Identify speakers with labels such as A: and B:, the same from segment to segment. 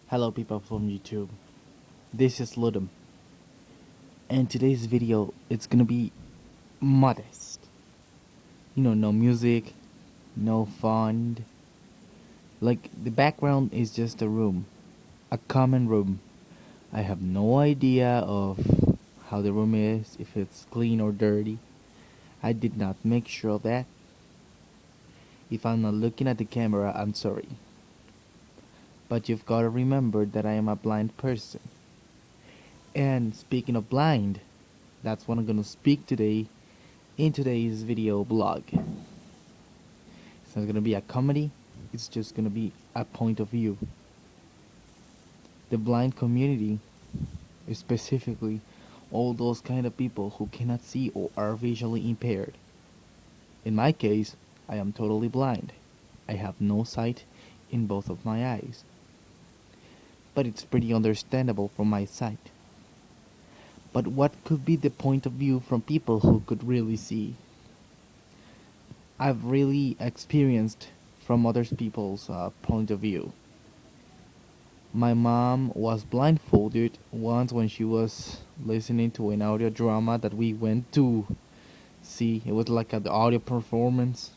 A: Hello people from YouTube, this is Ludem, and today's video it's gonna be modest. No music, no fun. Like the background is just a room, a common room. I have no idea of how the room is, if it's clean or dirty. I did not make sure of that. If I'm not looking at the camera, I'm sorry. But you've gotta remember that I am a blind person. And speaking of blind, that's what I'm gonna speak today in today's video blog. It's not gonna be a comedy, it's just gonna be a point of view. The blind community is specifically all those kind of people who cannot see or are visually impaired. In my case, I am totally blind. I have no sight in both of my eyes. But it's pretty understandable from my side. But what could be the point of view from people who could really see? I've really experienced from other people's point of view. My mom was blindfolded once when she was listening to an audio drama that we went to see. It was like an audio performance.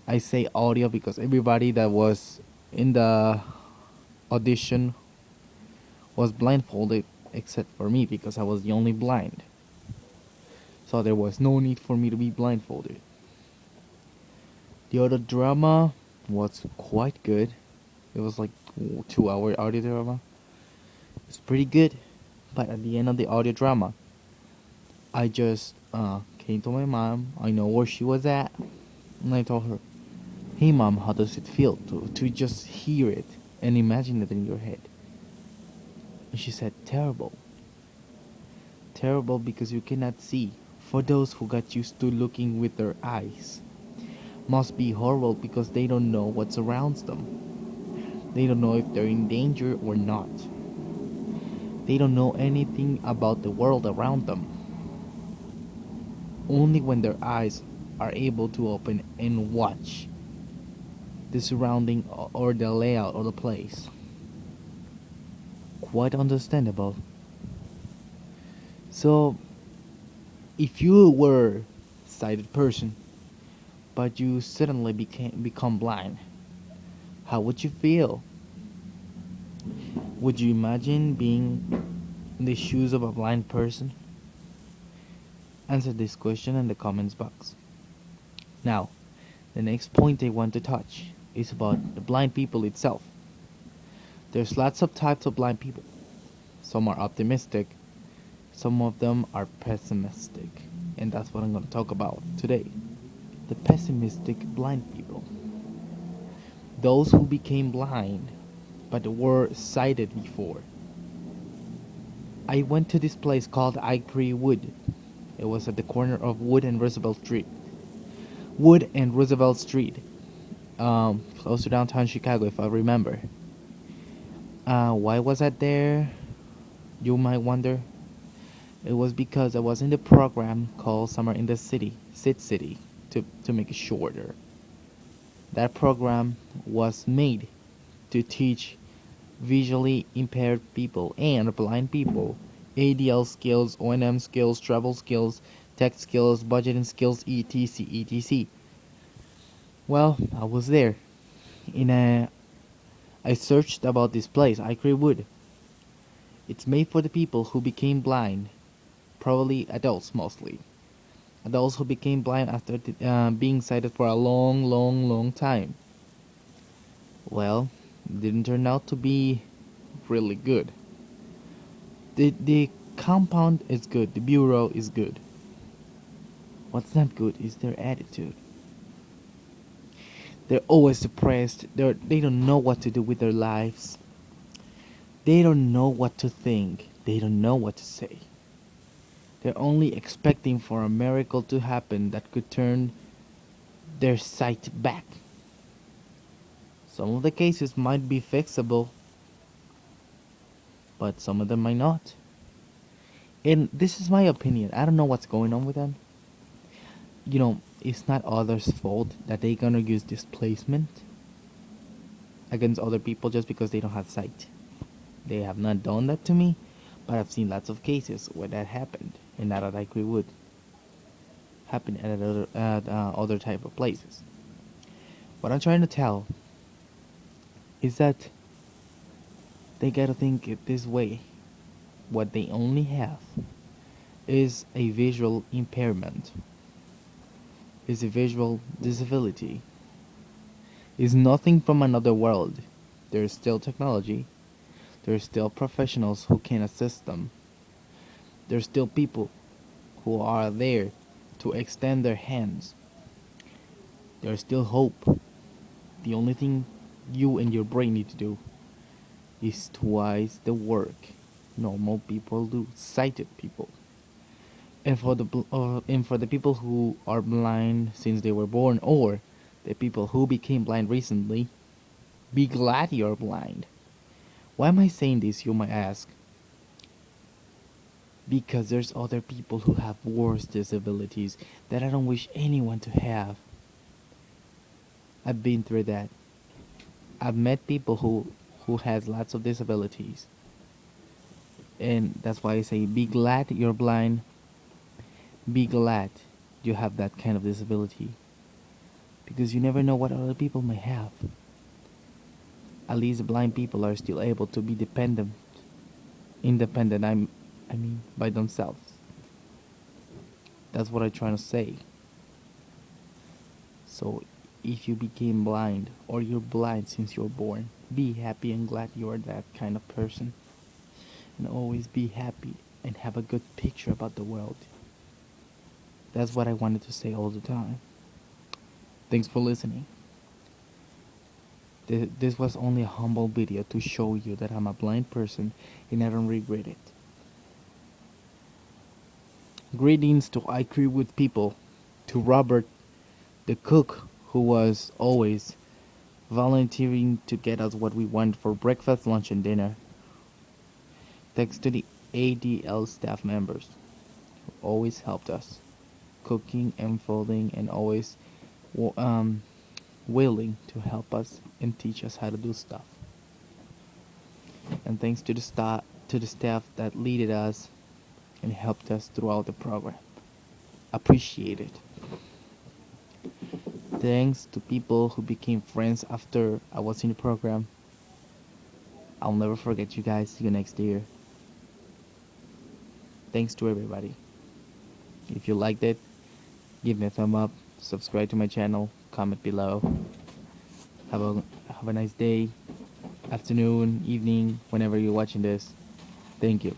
A: I say audio because everybody that was in the audition was blindfolded except for me because I was the only blind. So there was no need for me to be blindfolded. The other drama was quite good. It was like 2 hour audio drama. It's pretty good. But at the end of the audio drama, I just came to my mom. I know where she was at. And I told her, hey mom, how does it feel to just hear it and imagine it in your head? And she said, terrible. Terrible because you cannot see. For those who got used to looking with their eyes. Must be horrible because they don't know what surrounds them. They don't know if they're in danger or not. They don't know anything about the world around them. Only when their eyes are able to open and watch the surrounding or the layout of the place. Quite understandable. So, if you were a sighted person, but you suddenly become blind, how would you feel? Would you imagine being in the shoes of a blind person? Answer this question in the comments box. Now, the next point I want to touch is about the blind people itself. There's lots of types of blind people. Some are optimistic, some of them are pessimistic, and that's what I'm going to talk about today. The pessimistic blind people. Those who became blind but were sighted before. I went to this place called Ivory Wood. It was at the corner of Wood and Roosevelt Street. Wood and Roosevelt Street, close to downtown Chicago, if I remember. Why was I there? You might wonder. It was because I was in the program called Summer in the City, City, to make it shorter. That program was made to teach visually impaired people and blind people ADL skills, O&M skills, travel skills, tech skills, budgeting skills, etc. etc. Well, I was there. I searched about this place, Ivory Wood. It's made for the people who became blind, probably adults mostly. Adults who became blind after being sighted for a long time. Well, it didn't turn out to be really good. The compound is good, the bureau is good. What's not good is their attitude. They're always depressed. They don't know what to do with their lives. They don't know what to think. They don't know what to say. They're only expecting for a miracle to happen that could turn their sight back. Some of the cases might be fixable, but some of them might not. And this is my opinion. I don't know what's going on with them. It's not others' fault that they're gonna use displacement. against other people just because they don't have sight. They have not done that to me, but I've seen lots of cases where that happened, and that I agree would happen at other type of places. What I'm trying to tell is that they gotta think it this way. What they only have is a visual impairment, is a visual disability, is nothing from another world. There's still technology, there's still professionals who can assist them, there's still people who are there to extend their hands. There's still hope. The only thing you and your brain need to do is twice the work normal people do, sighted people. And for the people who are blind since they were born, or the people who became blind recently, be glad you're blind. Why am I saying this, you might ask? Because there's other people who have worse disabilities that I don't wish anyone to have. I've been through that. I've met people who has lots of disabilities. And that's why I say be glad you're blind. Be glad you have that kind of disability. Because you never know what other people may have. At least blind people are still able to be independent, I mean by themselves. That's what I'm trying to say. So if you became blind or you're blind since you're born, be happy and glad you are that kind of person. And always be happy and have a good picture about the world. That's what I wanted to say all the time. Thanks for listening. This was only a humble video to show you that I'm a blind person and I don't regret it. Greetings to I Agree With People, to Robert, the cook, who was always volunteering to get us what we want for breakfast, lunch, and dinner. Thanks to the ADL staff members who always helped us, cooking and folding, and always willing to help us and teach us how to do stuff. And thanks to the staff that leaded us and helped us throughout the program. Appreciate it. Thanks to people who became friends after I was in the program. I'll never forget you guys. See you next year. Thanks to everybody. If you liked it, give me a thumb up, subscribe to my channel, comment below. Have a nice day, afternoon, evening, whenever you're watching this. Thank you.